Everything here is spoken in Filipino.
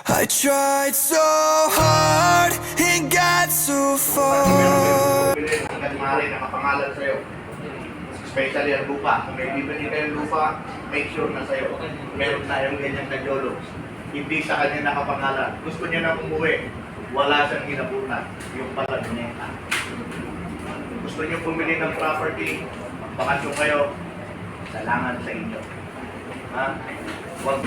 I tried so hard and got so far. Hanggang maaari nakapangalan sa'yo. Especially ang lupa. Kung may bibili kayong lupa, make sure na sa'yo. Meron tayong ganyang kajolo. Hindi sa kanya nakapangalan. Gusto niya na umuwi. Wala siyang hinabutan. Yung pala niya. Gusto niyo bumili ng property, bakasyon kayo, salangan sa inyo. Ha? Huwag